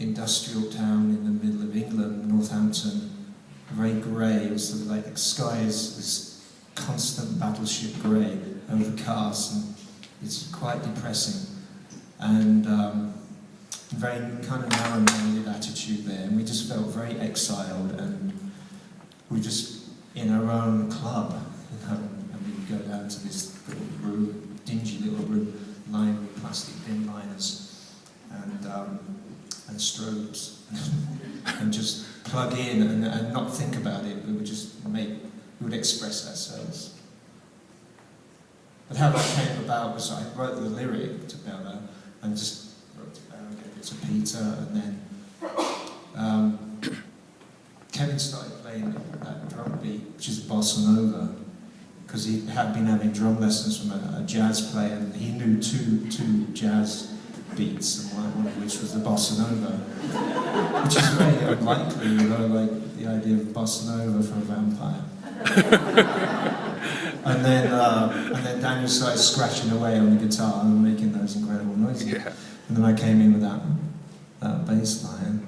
industrial town in the middle of England, Northampton, very grey. It was sort of like the sky is this constant battleship grey, overcast, and it's quite depressing. And very kind of narrow-minded attitude there, and we just felt very exiled, and we were just in our own club, you know, and we would go down to this little room, dingy little room, lined with plastic bin liners and strobes, and just plug in and not think about it. We would just we would express ourselves. But how that came about was I wrote the lyric to Bella and just wrote it down, gave it to Peter, and then Kevin started playing that drum beat, which is bossa nova, because he had been having drum lessons from a jazz player, and he knew two jazz beats, and one of which was the bossa nova, which is very unlikely, you know, like the idea of bossa nova for a vampire. And then Daniel started scratching away on the guitar and making those incredible noises. Yeah. And then I came in with that bass line,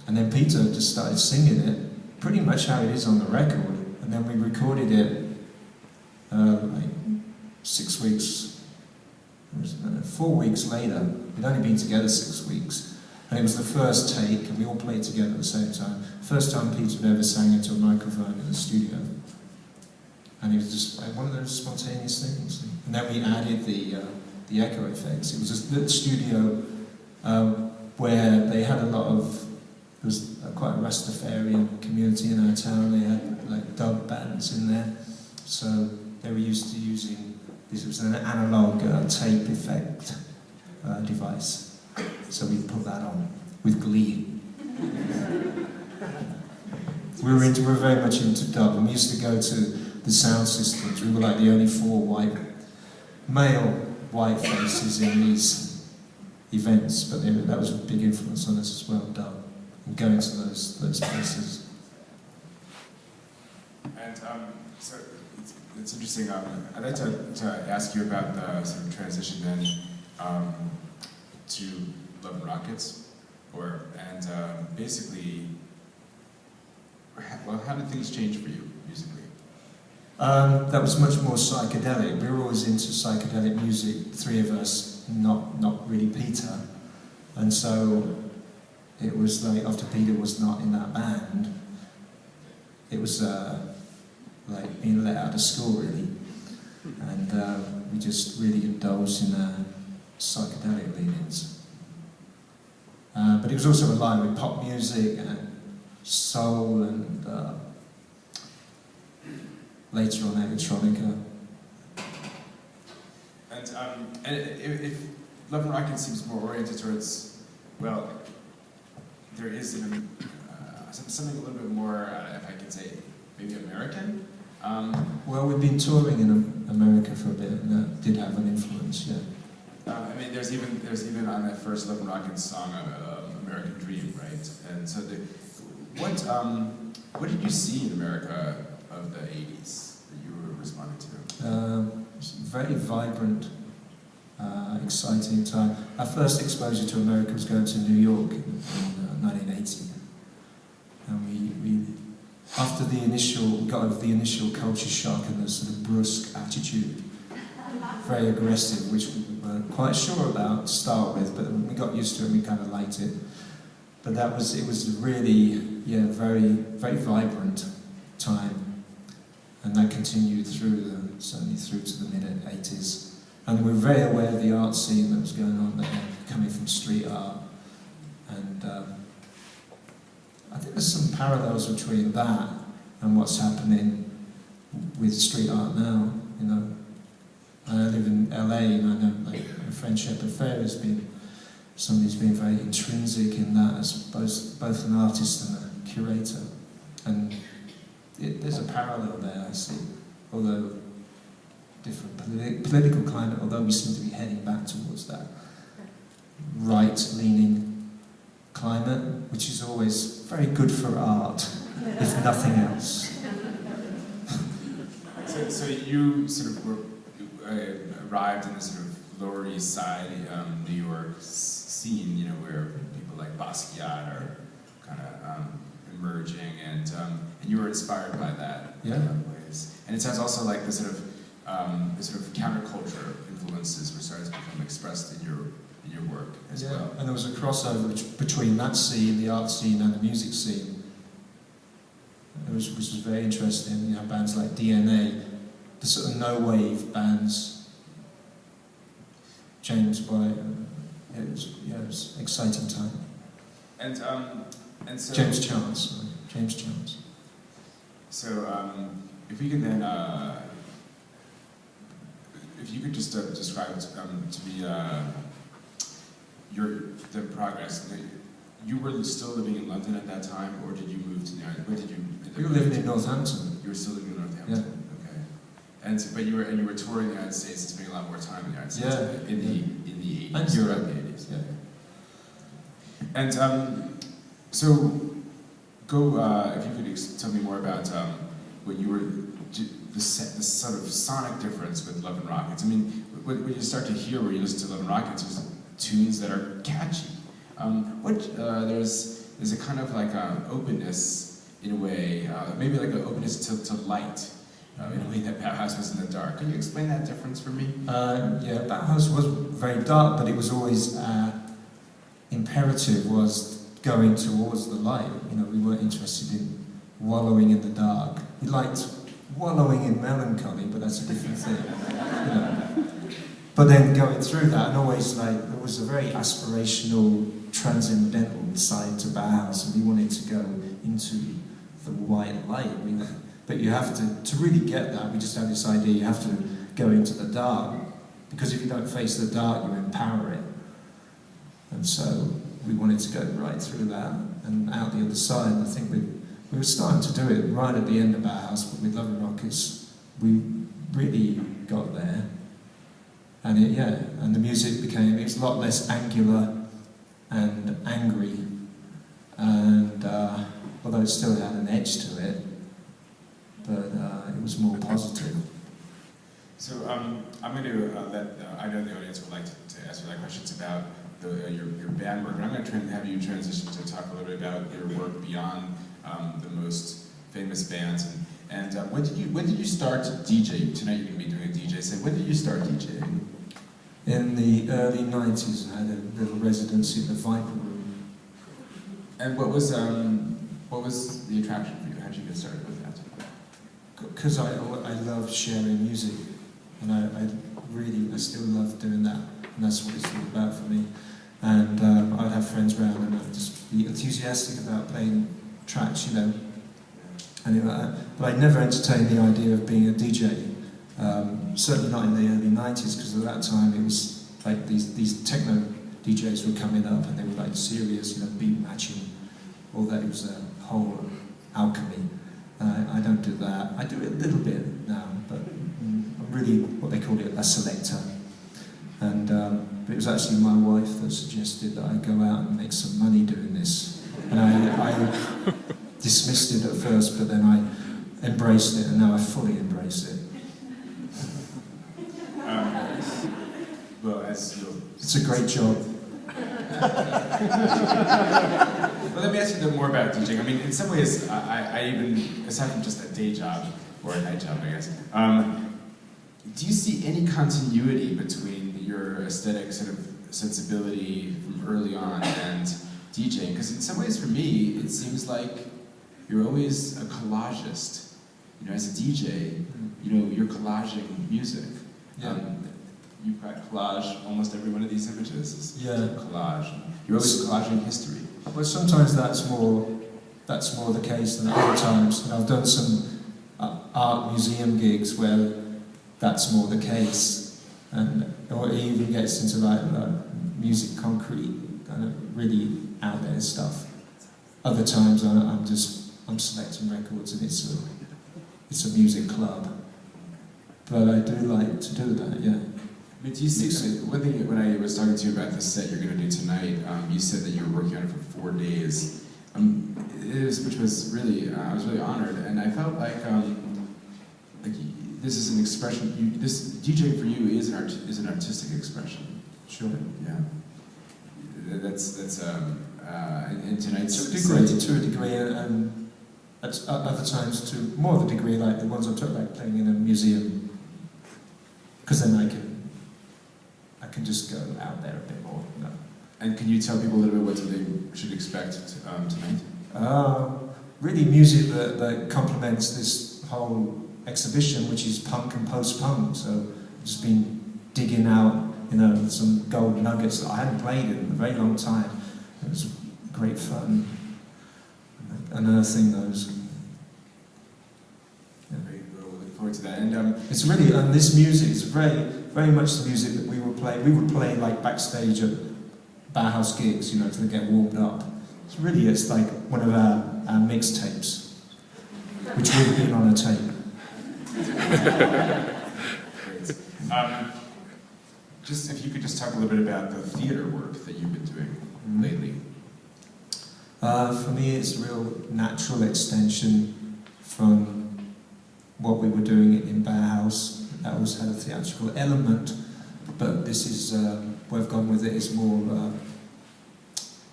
and then Peter just started singing it, pretty much how it is on the record. And then we recorded it like 6 weeks. 4 weeks later. We'd only been together 6 weeks, and it was the first take, and we all played together at the same time. First time Peter had ever sang into a microphone in the studio, and it was just like one of those spontaneous things. And then we added the echo effects. It was a little studio where they had a lot of. There was quite a Rastafarian community in our town. They had like dub bands in there, so they were used to using. This was an analog tape effect device, so we put that on with glee. We were very much into dub, and we used to go to the sound systems. We were like the only 4 male white faces in these events, but that was a big influence on us as well, dub, and going to those places. And so. It's interesting. I'd like to ask you about the sort of transition then to Love and Rockets, basically, well, how did things change for you musically? That was much more psychedelic. We were always into psychedelic music, 3 of us, not really Peter, and so it was like after Peter was not in that band, it was. Like being let out of school, really, and we just really indulged in psychedelic leanings. But it was also aligned with pop music and soul, and later on electronica. And if Love and Rockets seems more oriented towards, well, there is even something a little bit more, if I can say, maybe American. Well, we've been touring in America for a bit, and that did have an influence, yeah. I mean, there's even on that first Love and Rockets song, American Dream, right? And so, what did you see in America of the '80s that you were responding to? It's a very vibrant, exciting time. Our first exposure to America was going to New York in 1980, and we after we got over the initial culture shock and the sort of brusque attitude, very aggressive, which we weren't quite sure about to start with, but we got used to it and we kind of liked it. But it was really, very, very vibrant time, and that continued certainly through to the mid-80s. And we were very aware of the art scene that was going on there, coming from street art, and I think there's some parallels between that and what's happening with street art now, you know. I live in LA, and I know like my friend Shepard Fair has been somebody who's been very intrinsic in that as both an artist and a curator. And there's a parallel there, I see, although different political climate, although we seem to be heading back towards that right-leaning climate, which is always very good for art, if nothing else. So you sort of arrived in the sort of Lower East Side New York scene, you know, where people like Basquiat are kind of emerging, and you were inspired by that in other ways. And it sounds also like the sort of counterculture influences were starting to become expressed in your work as well. And there was a crossover between that scene, the art scene, and the music scene. Which was very interesting. You know, bands like DNA, the sort of no-wave bands. James White. It was an exciting time. And so James Chance. James Chance. So if we could then, if you could just describe to me the progress. You were still living in London at that time, or did you move to New York? Where did you? We were living in Northampton. You were still living in Northampton. Yeah. Okay. And so, but you were touring the United States and spending a lot more time in the United States. Yeah. In the 80s. And Europe. In the 80s. Yeah. And so go if you could tell me more about what you were the sort of sonic difference with Love and Rockets. I mean, when you start to hear where you listen to Love and Rockets, there's tunes that are catchy. There's a kind of like openness in a way, maybe like an openness to light, in a way that Bauhaus was in the dark. Can you explain that difference for me? Yeah, Bauhaus was very dark, but it was always imperative was going towards the light. You know, we weren't interested in wallowing in the dark. We liked wallowing in melancholy, but that's a different thing. You know. But then going through that, and always like there was a very aspirational, transcendental side to Bauhaus, and we wanted to go into the white light. I mean, but you have to really get that. We just had this idea: you have to go into the dark, because if you don't face the dark, you empower it. And so we wanted to go right through that and out the other side. And I think we were starting to do it right at the end of Bauhaus, but with Love and Rockets, we really got there. And and the music it was a lot less angular and angry, and although it still had an edge to it, but it was more positive. So I'm going to I know the audience would like to ask you questions about your band work, and I'm going to have you transition to talk a little bit about your work beyond the most famous bands. And when did you start DJing? Tonight you're going to be doing a DJ set. When did you start DJing? In the early 90s, I had a little residency at the Viper Room. And what was the attraction for you? How did you get started with that? Because I love sharing music, and I still love doing that, and that's what it's all about for me. And I'd have friends around, and I'd just be enthusiastic about playing tracks, you know. And but I never entertained the idea of being a DJ. Certainly not in the early 90s, because at that time it was like these techno DJs were coming up, and they were like serious, you know, beat matching, all that. It was a whole alchemy. I don't do that. I do it a little bit now, but I'm really what they call it, a selector. And but it was actually my wife that suggested that I go out and make some money doing this. And I dismissed it at first, but then I embraced it, and now I fully embrace it. Well, it's a great job. Well, let me ask you more about teaching. I mean, in some ways, I even, aside from just a day job, or a night job, I guess, do you see any continuity between your aesthetic sort of sensibility from early on and DJing? Because in some ways, for me, it seems like you're always a collagist. You know, as a DJ, you know, you're collaging music. Yeah. You've got collage, almost every one of these images is collage. You're always collaging history. But sometimes that's more the case than other times. And I've done some art museum gigs where that's more the case. Or it even gets into like music concrete, kind of really out there stuff. Other times I'm selecting records, and it's a music club. But I do like to do that, yeah. But do you see, one thing, when I was talking to you about the set you're going to do tonight, you said that you were working on it for 4 days, which was really, I was really honored, and I felt like this is an expression, this DJing for you is an artistic expression. Sure. Yeah. in tonight's to a degree, and at other times to more of a degree, like the ones I took, like playing in a museum, because then I can just go out there a bit more. You know. And can you tell people a little bit what they should expect tonight? Really music that complements this whole exhibition, which is punk and post-punk. So I've just been digging out, some gold nuggets that I hadn't played in a very long time. It was great fun, unearthing those. Yeah. We'll look forward to that. And it's really, and this music is very, very much the music that we would play. We would play like backstage at Bauhaus gigs, to get warmed up. It's like one of our mixtapes, which would have been on a tape. Great. Just if you could just talk a little bit about the theater work that you've been doing lately. For me, it's a real natural extension from what we were doing in Bauhaus. That always had a theatrical element, but this is where I've gone with it. It's more.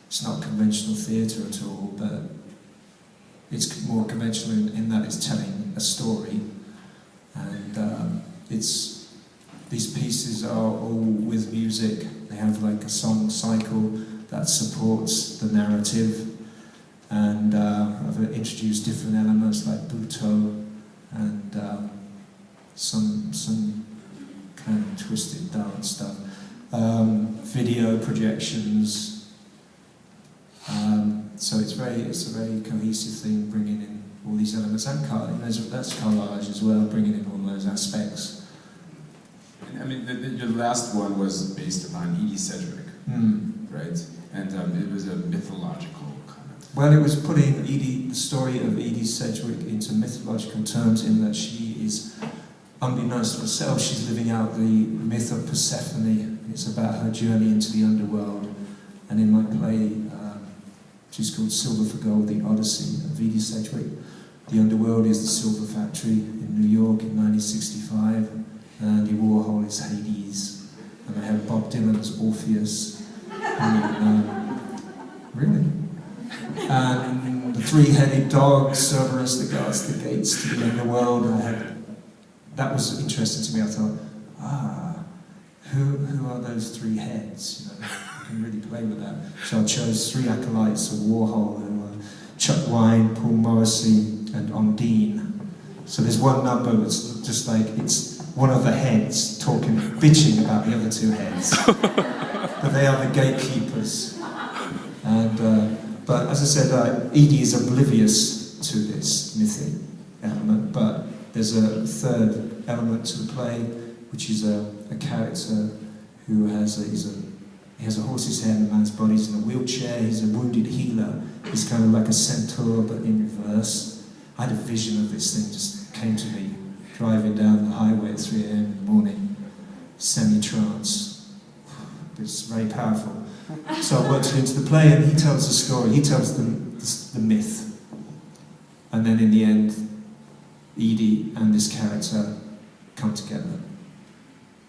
It's not conventional theatre at all, but it's more conventional in that it's telling a story, and these pieces are all with music. They have like a song cycle that supports the narrative, and I've introduced different elements like buto and some kind of twisted dance stuff, video projections. So it's a very cohesive thing, bringing in all these elements, and that's collage as well, bringing in all those aspects. I mean, your last one was based upon Edie Sedgwick, right? And it was a mythological kind of... Well, it was putting the story of Edie Sedgwick into mythological terms, in that she is, unbeknownst to herself, she's living out the myth of Persephone. It's about her journey into the underworld. And in my play, which is called Silver for Gold, The Odyssey of Edie Sedgwick, the underworld is the silver factory in New York in 1965, and Andy Warhol is Hades, and I have Bob Dylan's Orpheus, really? And the three-headed dog, Cerberus, that guards the gates to the underworld. That was interesting to me. I thought, who are those three heads? I can really play with that. So I chose three acolytes of Warhol, who were Chuck Wine, Paul Morrissey, and Ondine. So there's one number that's just like, it's one of the heads bitching about the other two heads. But they are the gatekeepers. And, but as I said, Edie is oblivious to this mythic element, but there's a third element to the play, which is a character who he has a horse's head and a man's body. He's in a wheelchair. He's a wounded healer. He's kind of like a centaur, but in reverse. I had a vision of this thing, just came to me, driving down the highway at 3 a.m. in the morning, semi-trance. It's very powerful. So I worked it into the play, and he tells the story. He tells the myth. And then in the end, Edie and this character come together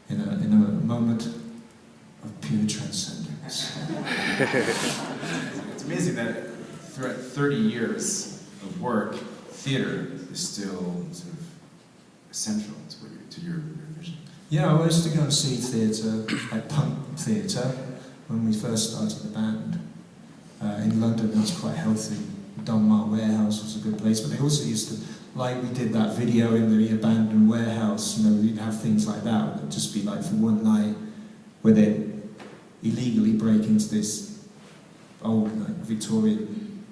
in a moment of pure transcendence. It's amazing that throughout 30 years of work, theater is still sort of essential to your vision. Yeah, I used to go and see theatre, like punk theatre, when we first started the band. In London, that was quite healthy. Dunmar Warehouse was a good place, but they also used to, like we did that video in the abandoned warehouse, we'd have things like that. It'd just be like for one night, where they'd illegally break into this old Victorian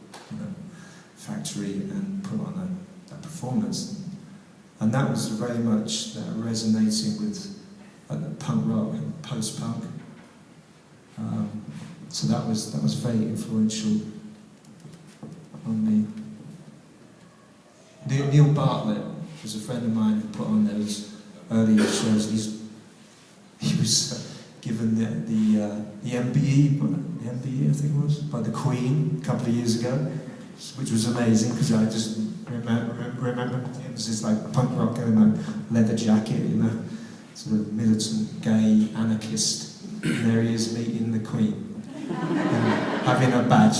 factory and put on a performance. And that was very much resonating with punk rock and post-punk. So that was very influential on me. Neil Bartlett was a friend of mine who put on those earlier shows. He was given the MBE, I think it was, by the Queen a couple of years ago, which was amazing because I just remember it was this like punk rocker in a leather jacket, sort of militant, gay, anarchist. And there he is meeting the Queen, having a badge.